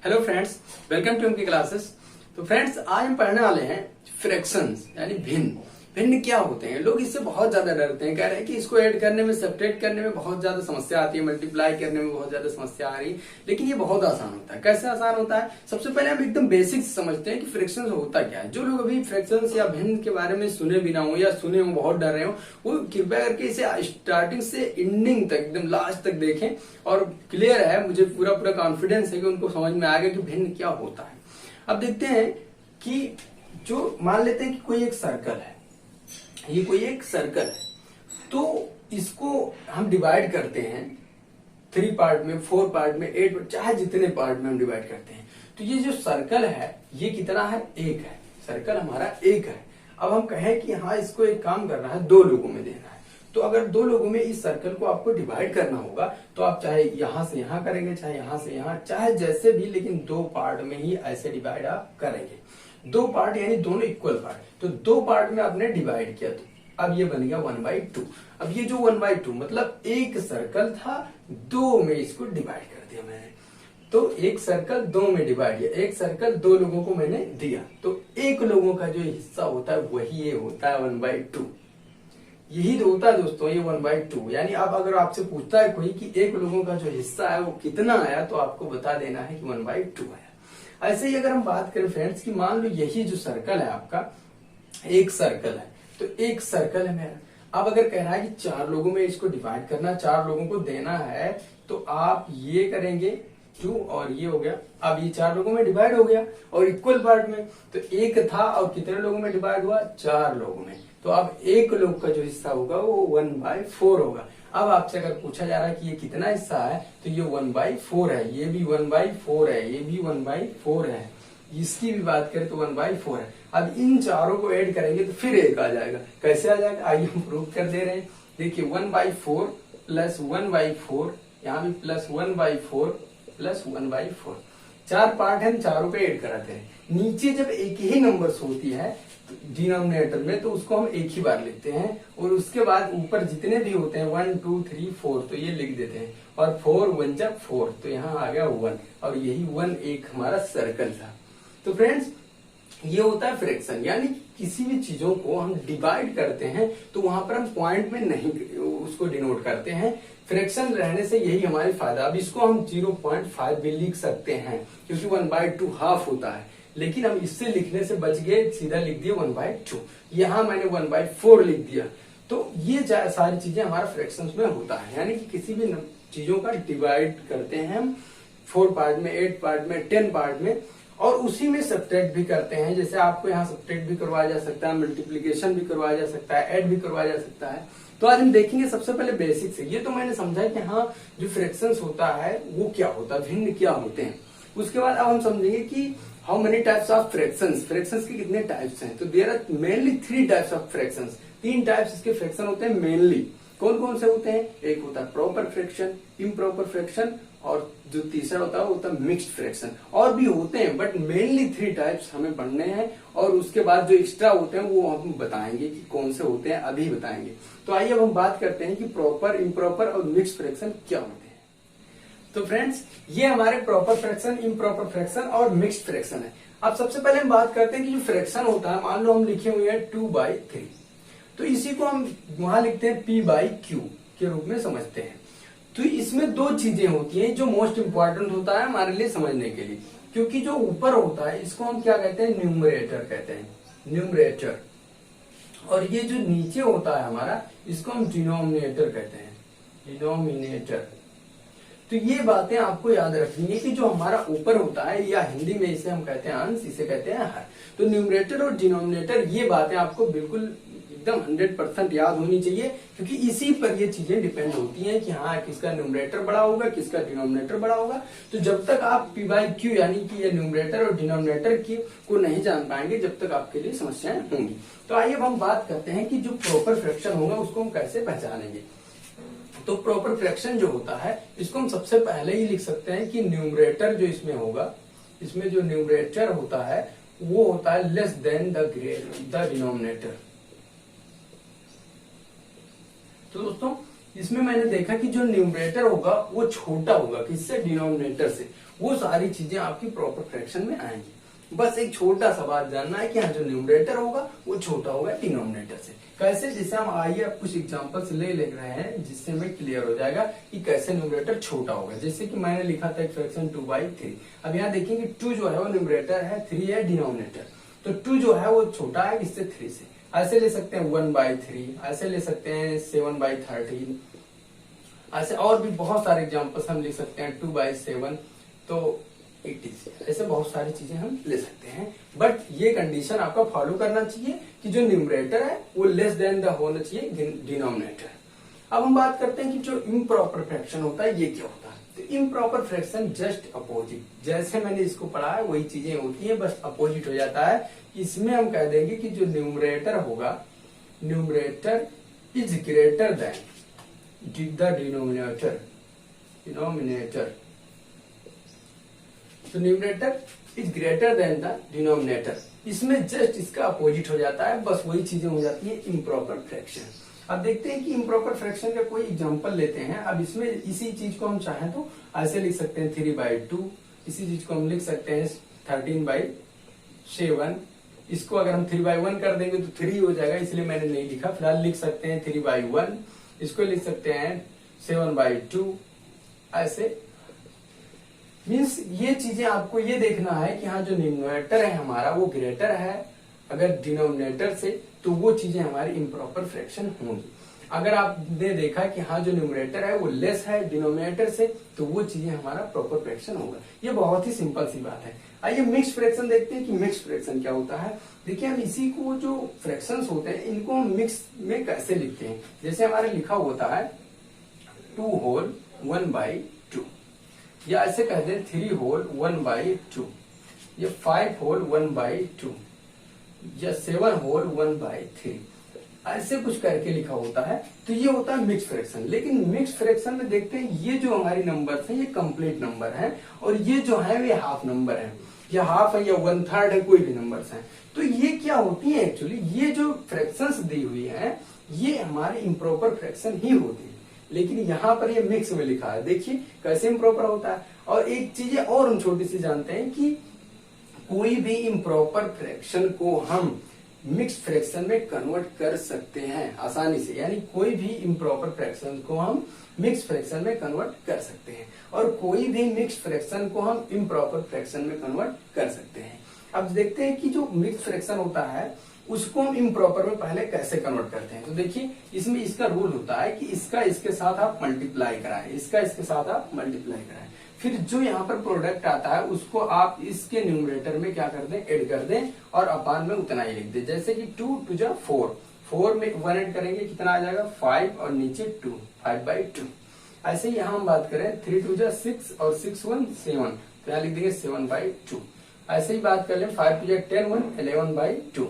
Hello friends, welcome to उनकी classes. तो friends, आज हम पढ़ने वाले हैं फ्रैक्शंस यानी भिन्न। भिन्न क्या होते हैं? लोग इससे बहुत ज्यादा डरते हैं, कह रहे हैं कि इसको ऐड करने में, सब्ट्रैक्ट करने में बहुत ज्यादा समस्या आती है, मल्टीप्लाई करने में बहुत ज्यादा समस्या आ रही है। लेकिन ये बहुत आसान होता है। कैसे आसान होता है? सबसे पहले हम एकदम बेसिक समझते हैं कि फ्रैक्शंस होता क्या है। जो लोग अभी फ्रैक्शंस या भिन्न के बारे में सुने भी ना हो या सुने हो बहुत डर रहे हो, वो कृपया करके इसे स्टार्टिंग से एंडिंग तक, एकदम लास्ट तक देखें। और क्लियर है, मुझे पूरा कॉन्फिडेंस है कि उनको समझ में आएगा कि भिन्न क्या होता है। अब देखते हैं कि जो मान लेते हैं कि कोई एक सर्कल है, ये कोई एक सर्कल है, तो इसको हम डिवाइड करते हैं 3 पार्ट में, 4 पार्ट में, 8 चाहे जितने पार्ट में हम डिवाइड करते हैं। तो ये जो सर्कल है ये कितना है? 1 है। सर्कल हमारा 1 है। अब हम कहें कि हाँ, इसको एक काम करना है, 2 लोगों में देना है। तो अगर 2 लोगों में इस सर्कल को आपको डिवाइड करना होगा तो आप चाहे यहां से यहां करेंगे, चाहे यहां से यहां, चाहे जैसे भी, लेकिन 2 पार्ट में ही ऐसे डिवाइड आप करेंगे। 2 पार्ट यानी दोनों इक्वल पार्ट। तो 2 पार्ट में आपने डिवाइड किया, तो अब ये बन गया 1/2। अब ये जो 1/2 मतलब एक सर्कल था, 2 में इसको डिवाइड कर दिया मैंने। तो एक सर्कल 2 में डिवाइड किया, एक सर्कल 2 लोगों को मैंने दिया, तो 1 लोगों का जो हिस्सा होता है वही ये होता है 1/2। यही तो होता है दोस्तों, ये 1/2। यानी अब अगर आपसे पूछता है कोई कि 1 लोगों का जो हिस्सा है वो कितना आया, तो आपको बता देना है कि 1/2 आया। ऐसे ही अगर हम बात करें फ्रेंड्स कि मान लो यही जो सर्कल है आपका, एक सर्कल है, तो एक सर्कल है मेरा। अब अगर कह रहा है कि 4 लोगों में इसको डिवाइड करना, 4 लोगों को देना है, तो आप ये करेंगे 2 और ये हो गया। अब ये 4 लोगों में डिवाइड हो गया और इक्वल पार्ट में। तो 1 था और कितने लोगों में डिवाइड हुआ? 4 लोगों में। तो अब 1 लोग का जो हिस्सा होगा वो 1/4 होगा। अब आपसे अगर पूछा जा रहा है कि ये कितना हिस्सा है, तो ये 1/4 है, ये भी 1/4 है, ये भी 1/4 है, इसकी भी बात करें तो 1/4 है। अब इन चारों को ऐड करेंगे तो फिर 1 आ जाएगा। कैसे आ जाएगा? आइए हम प्रूव कर दे रहे हैं। देखिए 1/4 प्लस 1/4, यहाँ भी प्लस 1/4 प्लस 1/4, 4 पार्ट है, हम चारों पे ऐड कराते हैं। नीचे जब एक ही नंबर्स होती है डिनोमिनेटर में, तो उसको हम एक ही बार लेते हैं, और उसके बाद ऊपर जितने भी होते हैं 1 2 3 4, तो ये लिख देते हैं। और 4 1 जा 4, तो यहाँ आ गया 1, और यही 1 एक हमारा सर्कल था। तो फ्रेंड्स, ये होता है फ्रैक्शन। यानी किसी भी चीजों को हम डिवाइड करते हैं तो वहां पर हम पॉइंट में नहीं उसको डिनोट करते हैं। फ्रैक्शन रहने से यही हमारी फायदा। अब इसको हम 0.5 भी लिख सकते हैं, क्योंकि 1/2 हाफ होता है। लेकिन हम इससे लिखने से बच गए, सीधा लिख दिया 1/2। यहाँ मैंने 1/4 लिख दिया। तो ये सारी चीजें हमारा फ्रैक्शंस में होता है। यानी कि किसी भी चीजों का डिवाइड करते हैं हम 4 पार्ट में, 8 पार्ट में, 10 पार्ट में, और उसी में सब्ट्रैक्ट भी करते हैं। जैसे आपको यहाँ सब्ट्रैक्ट भी करवाया जा सकता है, मल्टीप्लीकेशन भी करवाया जा सकता है, ऐड भी करवाया जा सकता है। तो आज हम देखेंगे सबसे पहले बेसिक से। ये तो मैंने समझा कि हाँ, जो फ्रैक्शंस होता है वो क्या होता है, भिन्न क्या होते हैं। उसके बाद अब हम समझेंगे कि how many types of fractions, fractions के कितने टाइप्स हैं। तो there are mainly 3 types of fractions. 3 types इसके फ्रैक्शन होते हैं मेनली। कौन कौन से होते हैं? एक होता है प्रॉपर फ्रैक्शन, इम्प्रॉपर फ्रैक्शन, और जो तीसरा होता है वो होता है मिक्स्ड फ्रैक्शन। और भी होते हैं, बट मेनली 3 टाइप्स हमें पढ़ने हैं, और उसके बाद जो एक्स्ट्रा होते हैं वो हम बताएंगे कि कौन से होते हैं, अभी बताएंगे। तो आइए अब हम बात करते हैं कि प्रॉपर, इम्प्रॉपर और मिक्स्ड फ्रैक्शन क्या होते हैं। तो फ्रेंड्स, ये हमारे प्रॉपर फ्रैक्शन, इम्प्रॉपर फ्रैक्शन और मिक्स्ड फ्रैक्शन है। अब सबसे पहले हम बात करते हैं कि जो फ्रैक्शन होता है, मान लो हम लिखे हुए हैं 2/3, तो इसी को हम वहां लिखते हैं P/Q के रूप में समझते हैं। तो इसमें 2 चीजें होती हैं जो मोस्ट इंपॉर्टेंट होता है हमारे लिए समझने के लिए। क्योंकि जो ऊपर होता है इसको हम क्या कहते हैं? न्यूमरेटर कहते हैं, न्यूमरेटर। और ये जो नीचे होता है हमारा, इसको हम डिनोमिनेटर कहते हैं, डिनोमिनेटर। तो ये बातें आपको याद रखनी है कि जो हमारा ऊपर होता है, या हिंदी में इसे हम कहते हैं अंश, इसे कहते हैं हर। तो न्यूमरेटर और डिनोमिनेटर, ये बातें आपको बिल्कुल एकदम 100% याद होनी चाहिए, क्योंकि इसी पर ये चीजें डिपेंड होती हैं कि हाँ, किसका न्यूमरेटर बड़ा होगा, किसका डिनोमिनेटर बड़ा होगा। तो जब तक आप P/Q यानी कि ये न्यूमरेटर और डिनोमिनेटर की को नहीं जान पाएंगे, जब तक आपके लिए समस्याएं होंगी। तो आइए अब हम बात करते हैं कि जो प्रॉपर फ्रैक्शन होगा उसको हम कैसे पहचानेंगे। तो प्रॉपर फ्रैक्शन जो होता है, इसको हम सबसे पहले ही लिख सकते हैं कि न्यूमरेटर जो इसमें होगा, इसमें जो न्यूमरेटर होता है वो होता है लेस देन द डिनोमिनेटर। तो दोस्तों, इसमें मैंने देखा कि जो न्यूमरेटर होगा वो छोटा होगा किससे, डिनोमिनेटर से। वो सारी चीजें आपकी प्रॉपर फ्रैक्शन में आएंगी। बस एक छोटा सा बात जानना है कि हाँ जो न्यूमरेटर होगा वो छोटा होगा डिनोमिनेटर से। कैसे, जैसे हम आइए अब कुछ एग्जांपल्स ले रहे हैं जिससे हमें क्लियर हो जाएगा कि कैसे न्यूमरेटर छोटा होगा। जैसे कि मैंने लिखा था एक फ्रैक्शन 2/3। अब यहाँ देखेंगे 2 जो है वो न्यूमरेटर है, 3 है डिनोमिनेटर। तो 2 जो है वो छोटा है किससे, 3 से। ऐसे ले सकते हैं 1/3, ऐसे ले सकते हैं 7/13, ऐसे और भी बहुत सारे एग्जांपल्स हम लिख सकते हैं 2/7। तो 80 ऐसे बहुत सारी चीजें हम ले सकते हैं। बट ये कंडीशन आपका फॉलो करना चाहिए कि जो न्यूमरेटर है वो लेस देन द होना चाहिए डिनोमिनेटर। अब हम बात करते हैं कि जो इम्प्रॉपर फ्रैक्शन होता है ये क्या होता है। तो इम्प्रॉपर फ्रैक्शन जस्ट अपोजिट, जैसे मैंने इसको पढ़ा है वही चीजें होती है, बस अपोजिट हो जाता है। इसमें हम कह देंगे कि जो न्यूमरेटर होगा, numerator is greater than the denominator. तो numerator is greater than the denominator, इसमें जस्ट इसका अपोजिट हो जाता है, बस वही चीजें हो जाती है इम्प्रॉपर फ्रैक्शन। अब देखते हैं कि इम्प्रॉपर फ्रैक्शन का कोई एग्जांपल लेते हैं। अब इसमें इसी चीज को हम चाहें तो ऐसे लिख सकते हैं 3/2, इसी चीज को हम लिख सकते हैं 13/7। इसको अगर हम 3/1 कर देंगे तो 3 हो जाएगा, इसलिए मैंने नहीं लिखा। फिलहाल लिख सकते हैं 3/1, इसको लिख सकते हैं 7/2। ऐसे मीन्स ये चीजें आपको ये देखना है कि हाँ जो न्यूमरेटर है हमारा वो ग्रेटर है अगर डिनोमिनेटर से, तो वो चीजें हमारी इम्प्रॉपर फ्रैक्शन होंगी। अगर आपने देखा कि हाँ जो न्यूमरेटर है वो लेस है डिनोमिनेटर से, तो वो चीजें हमारा प्रॉपर फ्रैक्शन होगा। ये बहुत ही सिंपल सी बात है। आइए मिक्स फ्रैक्शन देखते हैं कि मिक्स फ्रैक्शन क्या होता है। देखिए हम इसी को जो फ्रैक्शंस होते हैं इनको हम मिक्स में कैसे लिखते हैं। जैसे हमारे लिखा होता है 2 होल 1/2, या ऐसे कह दें 3 होल 1/2, या 5 होल 1/2, या 7 होल 1/3, ऐसे कुछ करके लिखा होता है। तो ये होता है मिक्स फ्रैक्शन। लेकिन मिक्स फ्रैक्शन में देखते हैं ये जो हमारी नंबर है ये कंप्लीट नंबर है, और ये जो है वे हाफ नंबर है, या हाफ है या 1/3 है, कोई भी नंबर्स हैं। तो ये क्या होती है एक्चुअली, ये जो फ्रैक्शंस दी हुई है ये हमारी इम्प्रॉपर फ्रैक्शन ही होती है। लेकिन यहाँ पर ये मिक्स में लिखा है, देखिए कैसे इम्प्रॉपर होता है। और एक चीज और हम छोटी सी जानते हैं कि कोई भी इम्प्रॉपर फ्रैक्शन को हम मिक्स फ्रैक्शन में कन्वर्ट कर सकते हैं आसानी से। यानी कोई भी इम्प्रॉपर फ्रैक्शन को हम मिक्स फ्रैक्शन में कन्वर्ट कर सकते हैं, और कोई भी मिक्स फ्रैक्शन को हम इम्प्रॉपर फ्रैक्शन में कन्वर्ट कर सकते हैं। अब देखते हैं कि जो मिक्स फ्रैक्शन होता है उसको हम इम्प्रॉपर में पहले कैसे कन्वर्ट करते हैं। तो देखिए इसमें इसका रूल होता है कि इसका इसके साथ आप मल्टीप्लाई कराएं, इसका इसके साथ आप मल्टीप्लाई कराएं, फिर जो यहाँ पर प्रोडक्ट आता है उसको आप इसके न्यूमरेटर में क्या कर दें, ऐड कर दें, और अपान में उतना ही लिख दें। जैसे कि 2 2 जा 4 में 1 ऐड करेंगे कितना आ जाएगा 5, और नीचे 2, 5/2। ऐसे ही यहाँ हम बात करें 3 2 जा 6 और 6 1 7, तो यहाँ लिख देंगे 7/2। ऐसे ही बात कर लें 5 2 जा 10 1 11/2।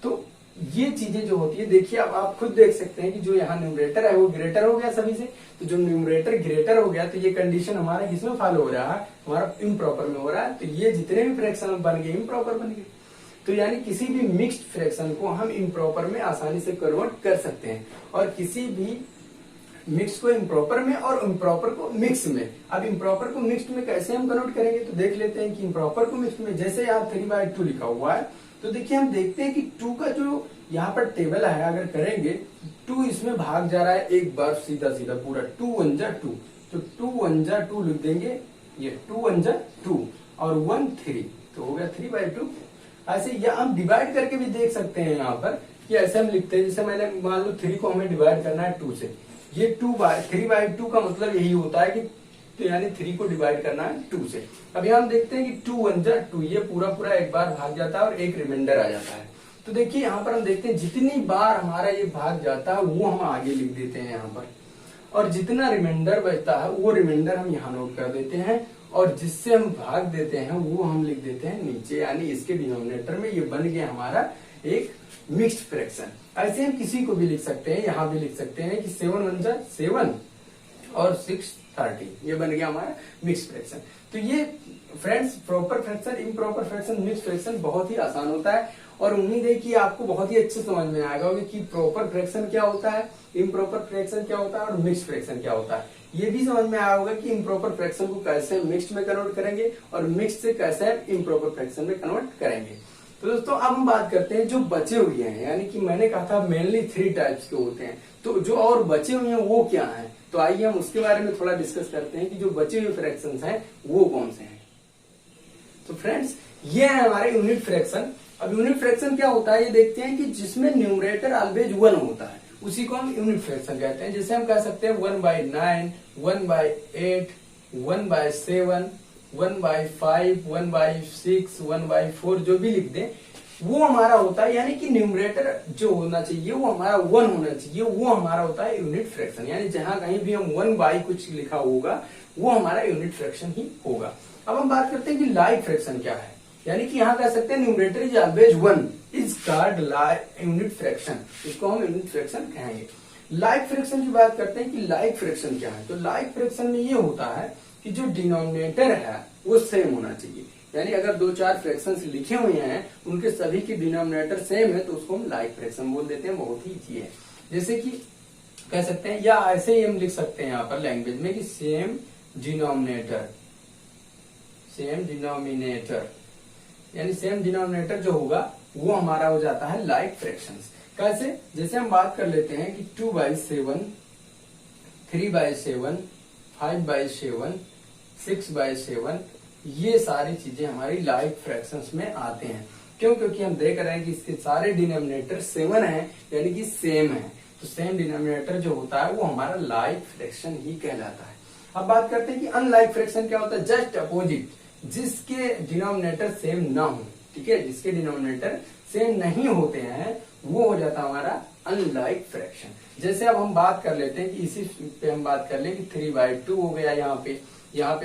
तो ये चीजें जो होती है, देखिए अब आप खुद देख सकते हैं कि जो यहाँ न्यूमरेटर है वो ग्रेटर हो गया सभी से। तो जो न्यूमरेटर ग्रेटर हो गया तो ये कंडीशन हमारा किसमें फॉलो हो रहा है, हमारा इम्प्रॉपर में हो रहा है। तो ये जितने भी फ्रैक्शन बन गए इम्प्रॉपर बन गए। तो यानी किसी भी मिक्स्ड फ्रैक्शन को हम इम्प्रॉपर में आसानी से कन्वर्ट कर सकते हैं, और किसी भी मिक्स को इम्प्रॉपर में और इम्प्रॉपर को मिक्स में। अब इम्प्रॉपर को मिक्स में कैसे हम कन्वर्ट करेंगे, तो देख लेते हैं कि इम्प्रॉपर को मिक्स में, जैसे यहाँ 3/2 लिखा हुआ है, तो देखिए हम देखते हैं कि 2 का जो यहाँ पर टेबल है अगर करेंगे 2 इसमें भाग जा रहा है एक बार सीधा सीधा पूरा 2 1 जा 2, तो 2 1 जा 2 लिख देंगे, ये 2 1 जा 2 और 1 3, तो हो गया 3/2। ऐसे या हम डिवाइड करके भी देख सकते हैं यहाँ पर कि ऐसे हम लिखते हैं, जैसे मैंने मान लो 3 को हमें डिवाइड करना है 2 से, ये 3/2 का मतलब यही होता है कि तो यानी 3 को डिवाइड करना है 2 से। अब यहाँ हम देखते हैं कि 2 1 जा 2, ये पूरा पूरा एक बार भाग जाता है और एक रिमाइंडर आ जाता है। तो देखिए यहाँ पर हम देखते हैं जितनी बार हमारा ये भाग जाता है वो हम आगे लिख देते हैं यहाँ पर, और जितना रिमाइंडर बचता है वो रिमाइंडर हम यहाँ नोट कर देते हैं, और जिससे हम भाग देते हैं वो हम लिख देते हैं नीचे, यानी इसके डिनोमिनेटर में। ये बन गया हमारा एक मिक्स्ड फ्रैक्शन। ऐसे हम किसी को भी लिख सकते हैं, यहाँ भी लिख सकते हैं कि 7 1 जा 7 और 6 30, ये बन गया हमारा मिक्स फ्रैक्शन। तो ये friends proper fraction, improper fraction, mix fraction बहुत ही आसान होता है, और उम्मीद है कि आपको बहुत ही अच्छे समझ में आएगा कि प्रॉपर फ्रैक्शन क्या होता है, इम्प्रॉपर फ्रैक्शन क्या होता है और मिक्स्ड फ्रैक्शन क्या होता है। ये भी समझ में आया होगा कि इम्प्रॉपर फ्रैक्शन को कैसे मिक्स्ड में कन्वर्ट करेंगे और मिक्स्ड से कैसे इम्प्रॉपर फ्रैक्शन में कन्वर्ट करेंगे। तो दोस्तों अब हम बात करते हैं जो बचे हुए हैं, यानी कि मैंने कहा था मेनली 3 टाइप्स के होते हैं, तो जो और बचे हुए हैं वो क्या हैं। तो आइए हम उसके बारे में थोड़ा डिस्कस करते हैं कि जो बचे हुए फ्रैक्शंस हैं वो कौन से हैं। तो फ्रेंड्स ये है हमारे यूनिट फ्रैक्शन। अब यूनिट फ्रैक्शन क्या होता है ये देखते हैं कि जिसमें न्यूमरेटर ऑलवेज 1 होता है उसी को हम यूनिट फ्रैक्शन कहते हैं। जैसे हम कह सकते हैं 1/9, 1/8, 1/7, 1/5, 1/6, 1/4 जो भी लिख दें वो हमारा होता है, यानी कि न्यूमरेटर जो होना चाहिए वो हमारा 1 होना चाहिए, वो हमारा होता है यूनिट फ्रैक्शन। यानी जहां कहीं भी हम 1 कुछ लिखा होगा वो हमारा यूनिट फ्रैक्शन ही होगा। अब हम बात करते हैं कि लाइक फ्रैक्शन क्या है, यानी कि यहाँ कह सकते हैं numerator is always 1 is called unit fraction, इसको हम यूनिट फ्रैक्शन कहेंगे। लाइक फ्रैक्शन की बात करते हैं कि लाइक फ्रैक्शन क्या है। तो लाइक फ्रैक्शन में ये होता है कि जो डिनोमिनेटर है वो सेम होना चाहिए, यानी अगर 2-4 फ्रैक्शंस लिखे हुए हैं उनके सभी की डिनोमिनेटर सेम है तो उसको हम लाइक फ्रैक्शन बोल देते हैं। बहुत ही इजी है, जैसे कि कह सकते हैं या ऐसे ही हम लिख सकते हैं यहाँ पर लैंग्वेज में कि सेम डिनोमिनेटर, यानी सेम डिनोमिनेटर जो होगा वो हमारा हो जाता है लाइक फ्रैक्शंस। कैसे, जैसे हम बात कर लेते हैं कि 2/7, 3/7, 5/7, 6/7 ये सारी चीजें हमारी लाइक फ्रैक्शंस में आते हैं। क्यों? क्योंकि हम देख रहे हैं कि इसके सारे डिनोमिनेटर 7 हैं, यानी कि सेम है, तो सेम डिनोमिनेटर जो होता है वो हमारा लाइक फ्रैक्शन ही कहलाता है। अब बात करते हैं कि अनलाइक फ्रैक्शन क्या होता है। जस्ट अपोजिट, जिसके डिनोमिनेटर सेम ना हो, ठीक है, जिसके डिनोमिनेटर सेम नहीं होते हैं वो हो जाता है हमारा अनलाइक फ्रैक्शन। जैसे अब हम बात कर लेते हैं कि इसी पे हम बात कर लें कि 3/2 हो गया, यहाँ पे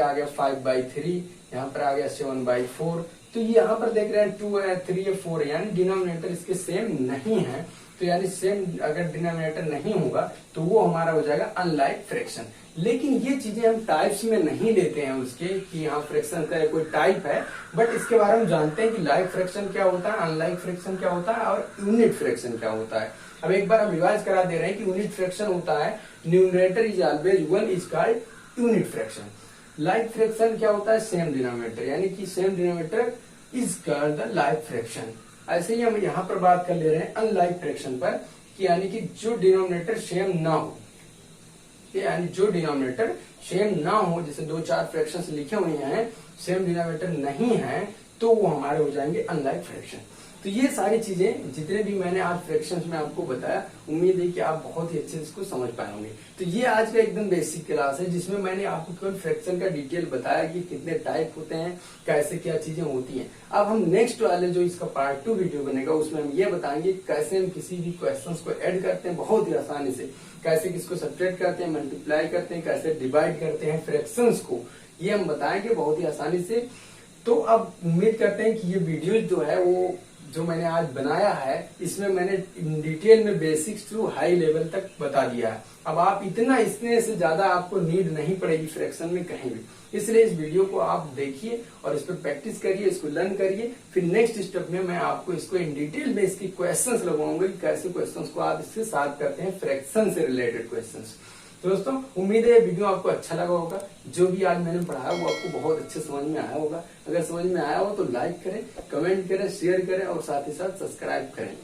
आ गया 5/3, यहाँ पर आ गया 7/4। तो यहाँ पर देख रहे हैं 2 है, 3 है, 4 है, यानी डिनोमिनेटर इसके सेम नहीं है। तो यानी सेम अगर डिनोमिनेटर नहीं होगा तो वो हमारा हो जाएगा अनलाइक फ्रैक्शन। लेकिन ये चीजें हम टाइप्स में नहीं लेते हैं उसके कि यहाँ फ्रैक्शन का कोई टाइप है, बट इसके बारे में जानते हैं कि लाइक फ्रैक्शन क्या होता है, अनलाइक फ्रैक्शन क्या होता है और यूनिट फ्रैक्शन क्या होता है। अब एक बार हम रिवाइज करा दे रहे हैं कि यूनिट फ्रैक्शन होता है numerator is always 1 is called unit fraction. Like fraction क्या होता है, सेम डिनोमिनेटर, यानी कि same denominator is called the like fraction. ऐसे ही हम यहाँ पर बात कर ले रहे हैं अनलाइक फ्रैक्शन पर, कि यानी कि जो डिनोमिनेटर सेम ना हो, यानी जो डिनोमिनेटर सेम ना हो, जैसे 2-4 फ्रैक्शंस लिखे हुए हैं सेम डिनोमिनेटर नहीं है तो वो हमारे हो जाएंगे अनलाइक फ्रैक्शन। तो ये सारी चीजें जितने भी मैंने आज फ्रैक्शंस में आपको बताया, उम्मीद है कि आप बहुत ही अच्छे से इसको समझ पाए होंगे। तो ये आज का एकदम बेसिक क्लास है जिसमें मैंने आपको केवल फ्रैक्शन का डिटेल बताया कि कितने टाइप होते हैं, कैसे क्या चीजें होती हैं। अब हम नेक्स्ट वाले जो इसका पार्ट 2 वीडियो बनेगा उसमें हम ये बताएंगे कैसे हम किसी भी क्वेश्चन को ऐड करते हैं बहुत ही आसानी से, कैसे किसको सब्ट्रैक्ट करते हैं, मल्टीप्लाई करते हैं, कैसे डिवाइड करते हैं फ्रैक्शंस को, ये हम बताएंगे बहुत ही आसानी से। तो अब उम्मीद करते हैं कि ये वीडियो जो है वो जो मैंने आज बनाया है इसमें मैंने डिटेल में बेसिक्स टू हाई लेवल तक बता दिया है। अब आप इतना, इसमें से ज्यादा आपको नीड नहीं पड़ेगी फ्रैक्शन में कहीं भी, इसलिए इस वीडियो को आप देखिए और इस पर प्रैक्टिस करिए, इसको लर्न करिए। फिर नेक्स्ट स्टेप में मैं आपको इसको इन डिटेल में इसकी क्वेश्चंस लगाऊंगा कि कैसे क्वेश्चंस को आप इससे सॉल्व करते हैं, फ्रैक्शन से रिलेटेड क्वेश्चंस। तो दोस्तों उम्मीद है वीडियो आपको अच्छा लगा होगा, जो भी आज मैंने पढ़ाया वो आपको बहुत अच्छे समझ में आया होगा। अगर समझ में आया हो तो लाइक करें, कमेंट करें, शेयर करें और साथ ही साथ सब्सक्राइब करें।